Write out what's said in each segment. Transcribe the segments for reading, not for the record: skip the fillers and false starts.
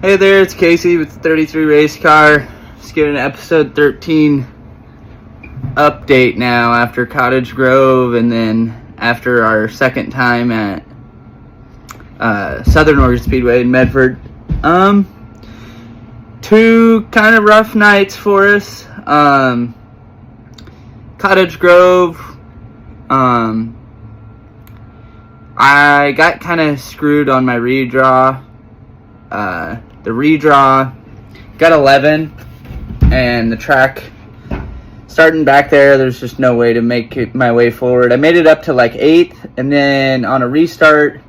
Hey there, it's Casey with 33 Racecar. Just giving an episode 13 update now after Cottage Grove and then after our second time at Southern Oregon Speedway in Medford. Two kind of rough nights for us. Cottage Grove, I got kind of screwed on my redraw. The redraw got 11, and the track starting back there's just no way to make it my way forward. I made it up to like 8th, and then on a restart,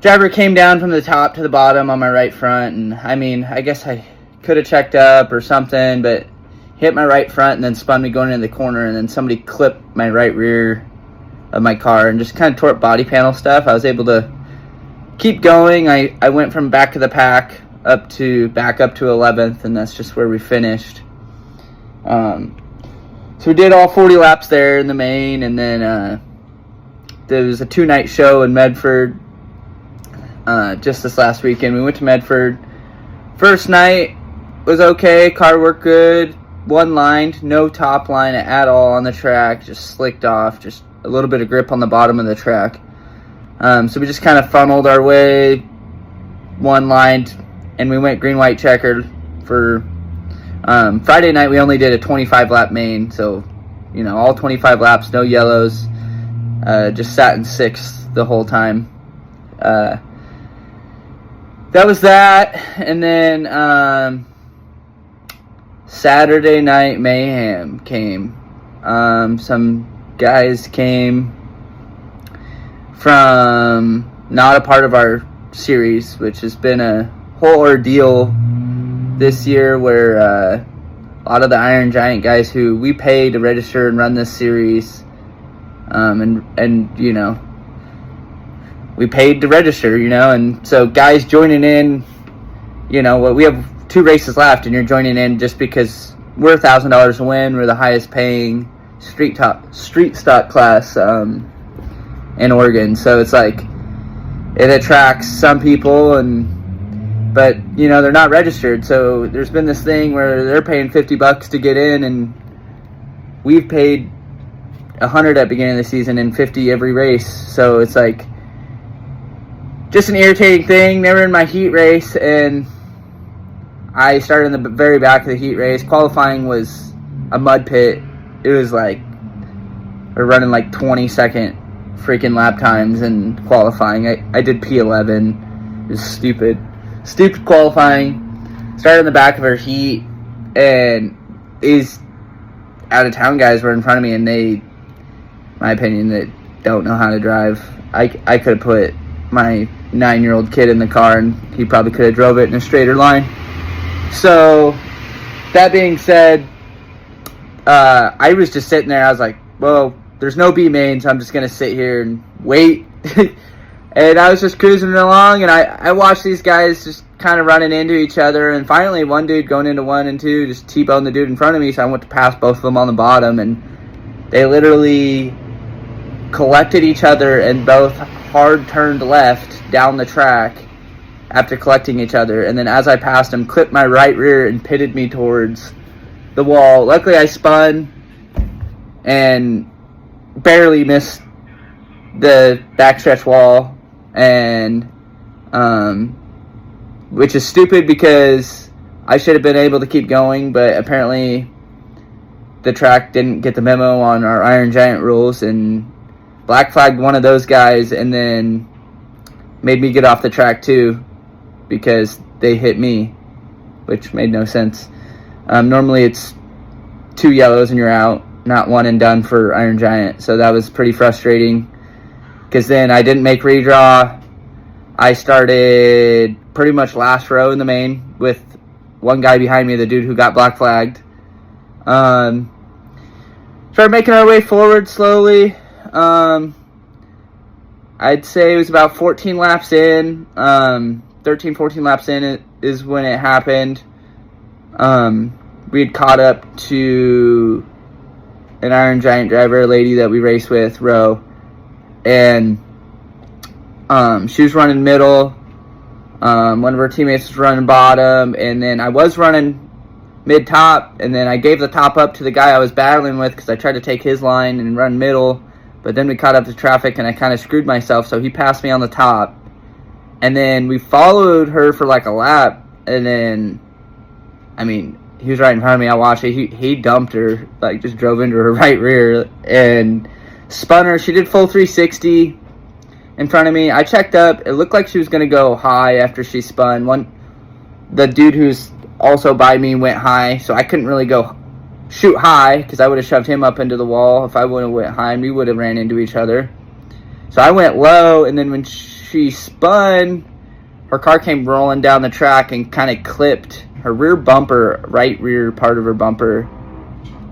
driver came down from the top to the bottom on my right front, and I guess I could have checked up or something, but hit my right front and then spun me going into the corner, and then somebody clipped my right rear of my car and just kind of tore up body panel stuff. I was able to keep going. I went from back of the pack back up to 11th, and that's just where we finished. So we did all 40 laps there in the main, and then there was a 2-night show in Medford just this last weekend. We went to Medford. First night was okay, car worked good, one lined, no top line at all on the track, just slicked off, just a little bit of grip on the bottom of the track. So we just kind of funneled our way, one lined, and we went green, white, checkered for Friday night. We only did a 25 lap main, so all 25 laps, no yellows. Just sat in 6th the whole time. That was that, and then Saturday night mayhem came. Some guys came from not a part of our series, which has been a whole ordeal this year, where a lot of the Iron Giant guys who we pay to register and run this series, and we paid to register, and so guys joining in, we have 2 races left, and you're joining in just because we're $1,000 a win. We're the highest paying street stock class in Oregon, so it's like it attracts some people, but they're not registered. So there's been this thing where they're paying $50 to get in, and we've paid $100 at the beginning of the season and $50 every race. So it's like just an irritating thing. They were in my heat race, and I started in the very back of the heat race. Qualifying was a mud pit. It was like we're running like 20-second freaking lap times in qualifying. I did P11. It was stupid qualifying. Started in the back of our heat, and these out-of-town guys were in front of me, and they, my opinion, that don't know how to drive. I could have put my 9-year-old kid in the car, and he probably could have drove it in a straighter line. So that being said, I was just sitting there. I was like, well, there's no B main, so I'm just going to sit here and wait. And I was just cruising along, and I watched these guys just kind of running into each other. And finally, one dude going into 1 and 2 just T-boned the dude in front of me, so I went to pass both of them on the bottom. And they literally collected each other and both hard turned left down the track after collecting each other. And then as I passed them, clipped my right rear and pitted me towards the wall. Luckily, I spun and barely missed the backstretch wall, and which is stupid because I should have been able to keep going, but apparently the track didn't get the memo on our Iron Giant rules and black flagged one of those guys, and then made me get off the track too because they hit me, which made no sense. Normally it's 2 yellows and you're out, not 1 and done for Iron Giant. So that was pretty frustrating, because then I didn't make redraw. I started pretty much last row in the main with one guy behind me, the dude who got black flagged. Started making our way forward slowly. I'd say it was about 14 laps in, 13, 14 laps in is when it happened. We had caught up to an Iron Giant driver, a lady that we race with, Ro, and she was running middle. One of her teammates was running bottom, and then I was running mid-top, and then I gave the top up to the guy I was battling with because I tried to take his line and run middle, but then we caught up to traffic, and I kind of screwed myself, so he passed me on the top. And then we followed her for like a lap, and then, I mean, he was right in front of me. I watched it. He dumped her, like just drove into her right rear and spun her. She did full 360 in front of me. I checked up. It looked like she was going to go high after she spun. The dude who's also by me went high, so I couldn't really go shoot high because I would have shoved him up into the wall. If I would have went high, and we would have ran into each other. So I went low, and then when she spun, her car came rolling down the track and kind of clipped her rear bumper, right rear part of her bumper,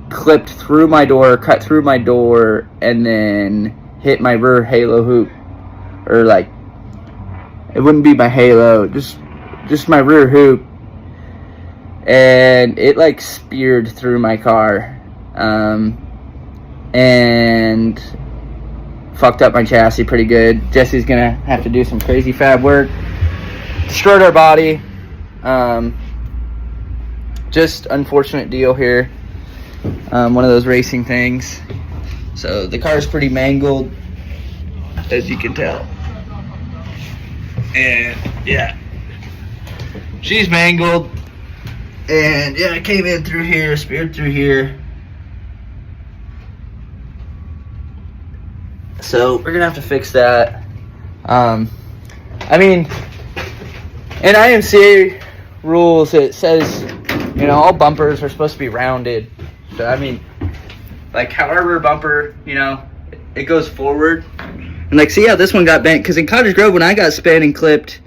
clipped through my door, cut through my door, and then hit my rear halo hoop. Or like, it wouldn't be my halo, just my rear hoop. And it like speared through my car. And fucked up my chassis pretty good. Jesse's gonna have to do some crazy fab work. Destroyed our body. Just unfortunate deal here. One of those racing things. So the car's pretty mangled, as you can tell. And yeah, she's mangled. And yeah, I came in through here, speared through here. So we're gonna have to fix that. I mean, in IMCA rules, it says, you know, all bumpers are supposed to be rounded. So I mean, like how our rear bumper, you know, it goes forward. And like, see how this one got bent? Because in Cottage Grove, when I got spun and clipped,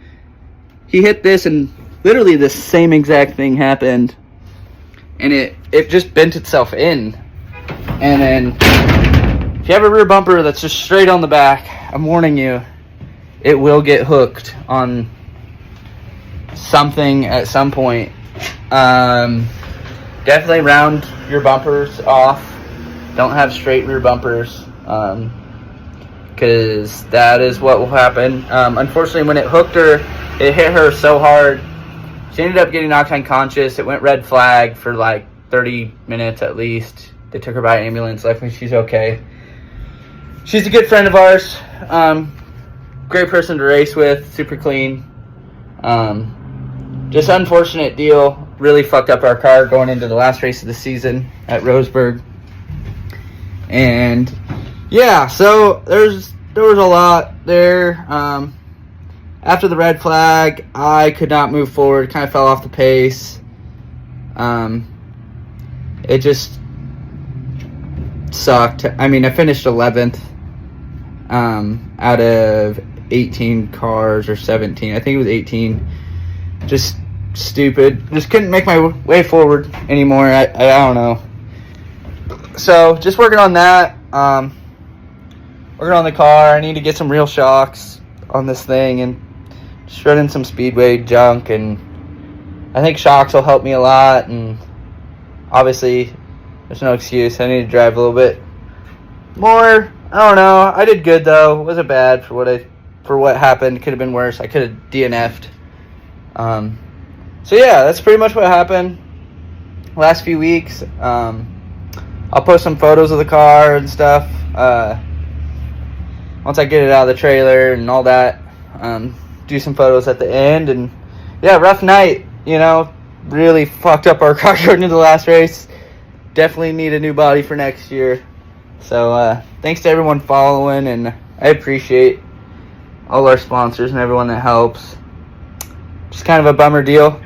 he hit this, and literally the same exact thing happened. And it just bent itself in. And then if you have a rear bumper that's just straight on the back, I'm warning you, it will get hooked on something at some point. Definitely round your bumpers off. Don't have straight rear bumpers, because that is what will happen. Unfortunately, when it hooked her, it hit her so hard, she ended up getting knocked unconscious. It went red flag for like 30 minutes at least. They took her by ambulance. Luckily, she's okay. She's a good friend of ours. Great person to race with. Super clean. Just unfortunate deal. Really fucked up our car going into the last race of the season at Roseburg. And yeah, so there was a lot there. After the red flag, I could not move forward. Kind of fell off the pace. It just sucked. I mean, I finished 11th out of 18 cars, or 17. I think it was 18. Just stupid. Just couldn't make my way forward anymore. I don't know. So just working on that. Working on the car. I need to get some real shocks on this thing and just running some speedway junk, and I think shocks will help me a lot. And obviously there's no excuse. I need to drive a little bit more. I don't know. I did good though. It wasn't bad for what happened. Could have been worse. I could have DNF'd. So yeah, that's pretty much what happened last few weeks. I'll post some photos of the car and stuff once I get it out of the trailer and all that. Do some photos at the end. And yeah, rough night, you know, really fucked up our car going into the last race. Definitely need a new body for next year. So thanks to everyone following, and I appreciate all our sponsors and everyone that helps. Just kind of a bummer deal,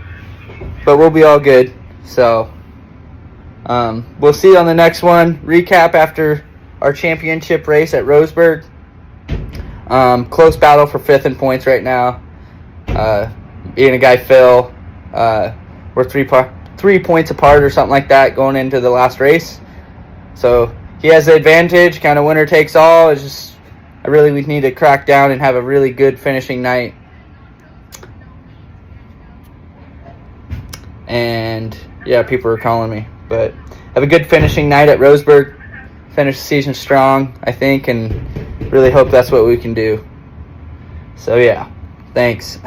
but we'll be all good. So we'll see you on the next one. Recap after our championship race at Roseburg. Close battle for 5th in points right now. Being a guy Phil, we're 3 points apart or something like that going into the last race. So he has the advantage. Kind of winner takes all. It's just I really need to crack down and have a really good finishing night. And yeah, people are calling me, but have a good finishing night at Roseburg. Finish the season strong, I think, and really hope that's what we can do. So yeah, thanks.